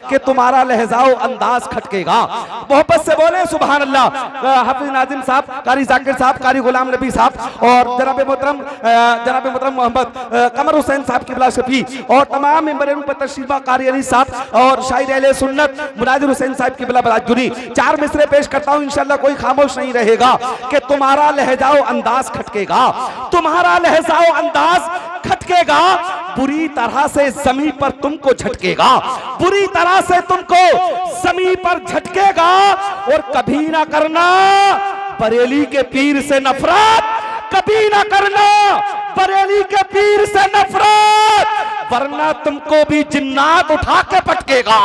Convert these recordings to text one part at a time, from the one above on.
कि तुम्हारा लहजाओ अंदाज खटकेगा। मोहब्बत से बोले सुभान अल्लाह। हाफिज नाजिम साहब, कारी जाकिर साहब, कारी गुलाम नबी साहब और जनाब मोहतरम मोहम्मद कमर हुसैन साहब की बिला शफी और तमाम मेंबरों पर तशरीफा कारी अली साहब और शायर अहले सुन्नत मुनाजिर हुसैन साहब की बिला बराजुरी। चार मिसरे पेश करता हूं, इंशाल्लाह कोई खामोश नहीं रहेगा कि तुम्हारा लहजाओ अंदाज खटकेगा, तुम्हारा लहजाओ अंदाज खटकेगा, बुरी तरह से जमीन पर तुमको झटकेगा, बुरी तरह से तुमको जमीन पर झटकेगा। और कभी ना करना बरेली के पीर से नफरत, कभी ना करना बरेली के पीर से नफरत, वरना तुमको भी जिन्नात उठा के पटकेगा,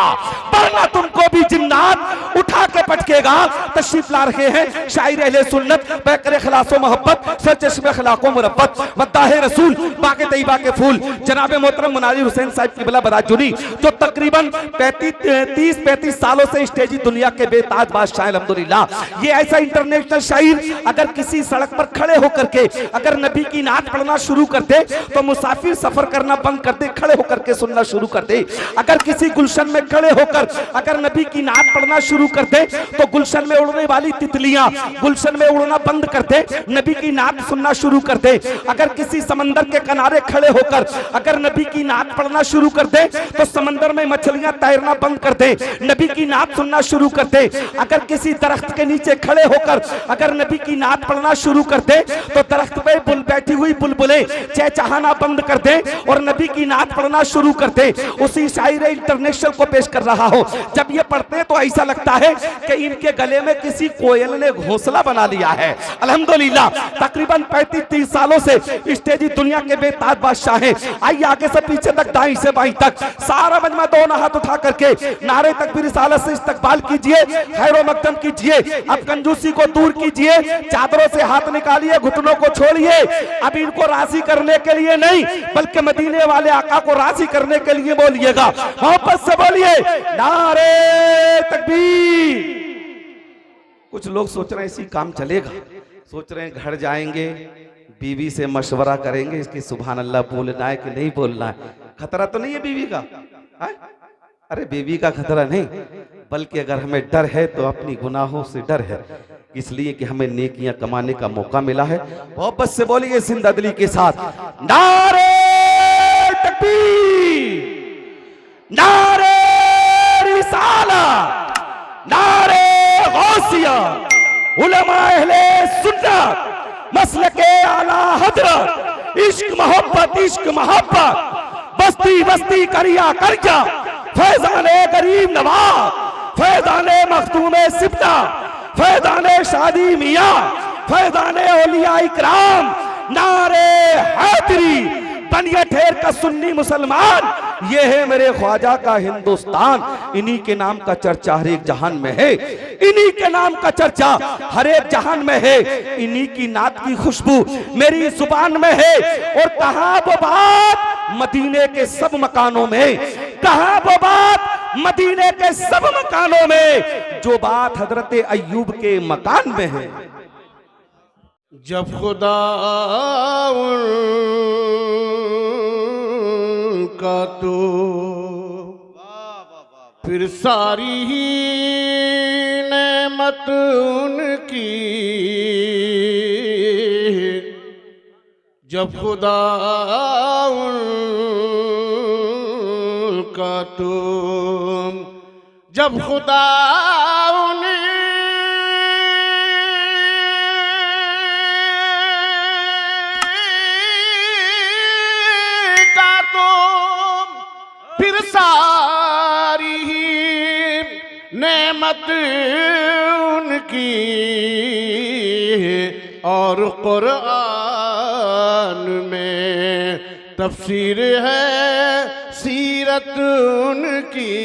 वरना तुमको भी जिन्नात उठा के पटकेगा। तशरीफ ला रहे हैं शायर अहले सुन्नत बैकर खलासो मोहब्बत सरचश्मे खलाको मुरब्बत मद्दाह रसूल बाके तैयबा के फूल जनाब मोहतरम मुनाजिर हुसैन साहब की बिला बराजुरी, जो तकरीबन 30-35 सालों से स्टेजी दुनिया के बेताज बादशाह अल्हम्दुलिल्लाह। ये ऐसा इंटरनेशनल शायर अगर किसी सड़क पर खड़े होकर के अगर नबी की नात पढ़ना शुरू कर दे तो मुसाफिर सफर करना बंद कर दे, खड़े होकर के सुनना शुरू कर दे। अगर किसी गुलशन में खड़े होकर अगर नबी की नात पढ़ना शुरू कर दे तो गुलशन में उड़ने वाली तितलियां गुलशन में उड़ना बंद कर दे, नबी की नात सुनना शुरू कर दे। अगर किसी समंदर के किनारे खड़े होकर अगर नबी की नात पढ़ना शुरू कर दे तो समंदर में मछलियां तैरना बंद कर दे, नबी की नात सुनना शुरू कर दे। अगर किसी दरख्त के नीचे खड़े होकर अगर नबी की नात पढ़ना शुरू कर दे तो दरख्त पे बैठी हुई बुलबुलें चहचहाना बंद कर दे और नबी की नात पढ़ना शुरू कर दे। उसी शायर इंटरनेशनल को पेश कर रहा हो। जब ये पढ़ते तो ऐसा लगता है कि इनके गले में किसी कोयल ने घोंसला बना लिया है। अल्हम्दुलिल्लाह तकरीबन 35-30 सालों से स्टेजी दुनिया के बेताज बादशाह हैं। आइए आगे से पीछे तक, दाएं से बाएं तक सारा मजमा दोनों हाथ उठा करके नारे तकबीर रिसालत से इस्तकबाल कीजिए, खैरो मकदम कीजिए, अब कंजूसी को दूर कीजिए, चादरों से हाथ निकालिए, घुटनों को छोड़िए। अब इनको राजी करने के लिए नहीं बल्कि मदीने वाले आका को राजी करने के लिए बोलिएगा, मोहब्बत से बोलिए नारे तकबीर। कुछ लोग सोच रहे हैं इसी काम चलेगा, सोच रहे हैं घर जाएंगे बीवी से मशवरा करेंगे इसकी सुभान अल्लाह बोलना है कि नहीं बोलना है। खतरा तो नहीं है बीवी का है? अरे बीवी का खतरा नहीं, बल्कि अगर हमें डर है तो अपनी गुनाहों से डर है, इसलिए कि हमें नेकियां कमाने का मौका मिला है। मोहब्बत से बोलिए जिंदा दिली के साथ नारे तकबीर, नारे रिसालत, नारे गौसिया, उलमा अहले सुन्नत, मसलके आला हजरत, इश्क मोहब्बत, बस्ती बस्ती करिया करजा, फैजाने गरीब नवाज, फैजाने मखदूमे सिब्ता, फैजाने शादी मियाँ, फैजाने औलिया इकराम, नारे हैदरी, बनिया ठेर का सुन्नी मुसलमान, ये है मेरे ख्वाजा का हिंदुस्तान। इन्हीं के नाम का चर्चा हर एक जहान में है, इन्हीं के नाम का चर्चा हर एक जहान में है, इन्हीं की नात की खुशबू मेरी जुबान में है। और कहाँ वो बात मदीने के सब मकानों में, कहाँ वो बात मदीने के सब मकानों में जो बात हजरत अय्यूब के मकान में है। जब खुदा का तो फिर सारी ही नेमत उनकी, जब खुदा का तो जब खुदा सारी ही नेमत उनकी और कुरान में तफसीर है सीरत उनकी,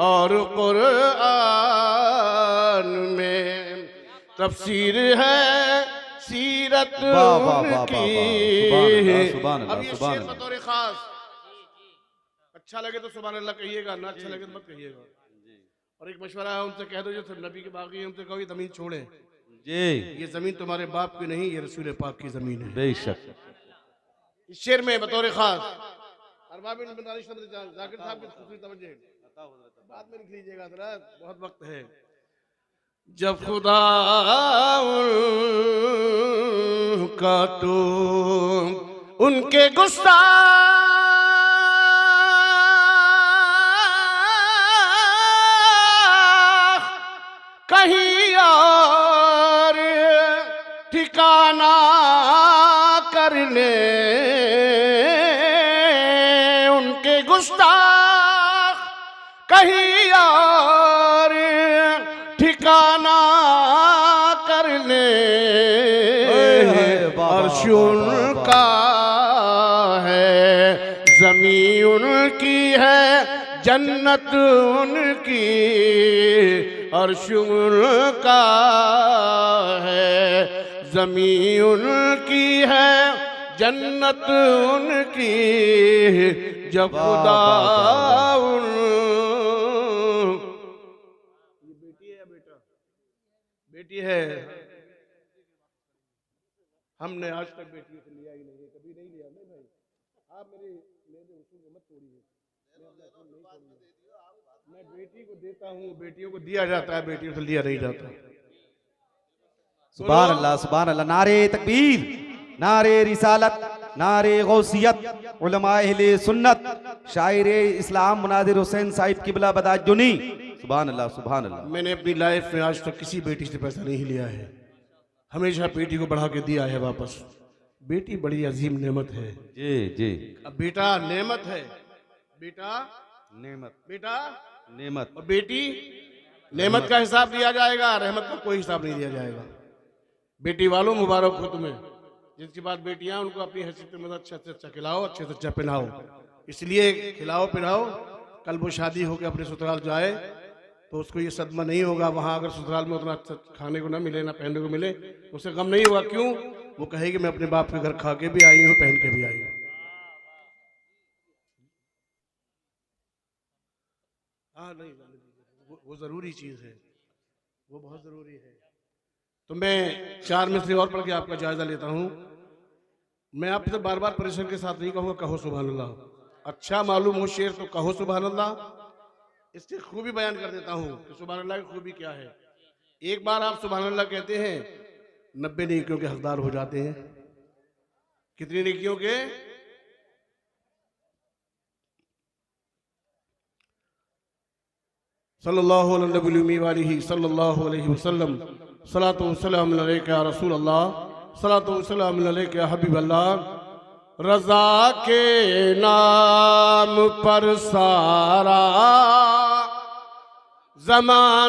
और कुरान में तफसीर है सीरत उनकी। अब ये शेर बतौर खास अच्छा लगे तो सुभान अल्लाह कहिएगा, ना अच्छा लगे तो मत कहिएगा। और एक मशवरा है उनसे कह दो जो नबी के बागी है उनसे कहो ये जमीन छोड़े जी, ये जमीन तुम्हारे बाप की नहीं, ये रसूल पाक की जमीन है। बेशक इस शेर में बतौर खास अरबाब बिन बतालिश जाकिर साहब की खूबी तवज्जो बाद में लिख लीजिएगा हज़रत, बहुत वक्त है। जब खुदा का तो उनके गुस्ताख कहीं और ठिकाना कर ले, उनके गुस्ताख कहीं और ठिकाना कर ले, अर्श उनका है ज़मीं उनकी है जन्नत उनकी, अर्श उनका है ज़मीं उनकी है जन्नत उनकी। जब खुदा ये बेटी है बेटा, बेटी है। हमने आज तक बेटियों से लिया ही नहीं है, कभी नहीं लिया। नहीं भाई, आप मेरे उसूल को मत तोड़िए, मैं बेटी को देता हूँ, बेटियों को दिया जाता है, बेटियों से लिया नहीं जाता। सुभान अल्लाह, सुभान अल्लाह। नारे तकबीर, नारे रिसालत, नारे गौसियत, उलमाए अहले सुन्नत, शायर इस्लाम मुनाजिर हुसैन साहिब किबला बदाजुनी। सुभान अल्लाह, सुभान अल्लाह। मैंने अपनी लाइफ में आज तक किसी बेटी से पैसा नहीं लिया है, हमेशा बेटी को बढ़ा के दिया है वापस। बेटी बड़ी अजीम नेमत है। जी जी। अब बेटा नेमत है, बेटा नेमत, बेटा नेमत और बेटी नेमत का हिसाब दिया जाएगा, रहमत का कोई हिसाब नहीं दिया जाएगा। बेटी वालों मुबारक हो तुम्हें, जिनकी बात बेटियां उनको अपनी हैसियत में अच्छे से अच्छा खिलाओ, अच्छे से अच्छा पहनाओ, इसलिए खिलाओ पिलाओ। कल वो शादी होकर अपने ससुराल जाए तो उसको ये सदमा नहीं होगा, वहां अगर ससुराल में उतना अच्छा खाने को ना मिले, ना पहनने को मिले, तो उसे गम नहीं होगा। क्यों? वो कहेगी मैं अपने बाप के घर खा के भी आई हूँ, पहन के भी आई हूँ। हाँ नहीं, वो जरूरी चीज है, वो बहुत जरूरी है। तो मैं 4 मिसरे और पढ़ के आपका जायजा लेता हूँ। मैं आपसे बार बार परेशान के साथ नहीं कहूँगा कहो सुभान अल्लाह, अच्छा मालूम हो शेर तो कहो सुभान अल्लाह। इसकी खूबी बयान कर देता हूँ कि सुभान अल्लाह की खूबी क्या है। एक बार आप सुभान अल्लाह कहते हैं 90 नेकियों के हकदार हो जाते हैं। कितनी नेकियों के? सल्लल्लाहु अलैहि वसल्लम, सलातो वस्सलाम अलैका या रसूल अल्लाह, सलातो वस्सलाम अलैका या हबीब अल्लाह। रज़ा के नाम पर सारा ज़मान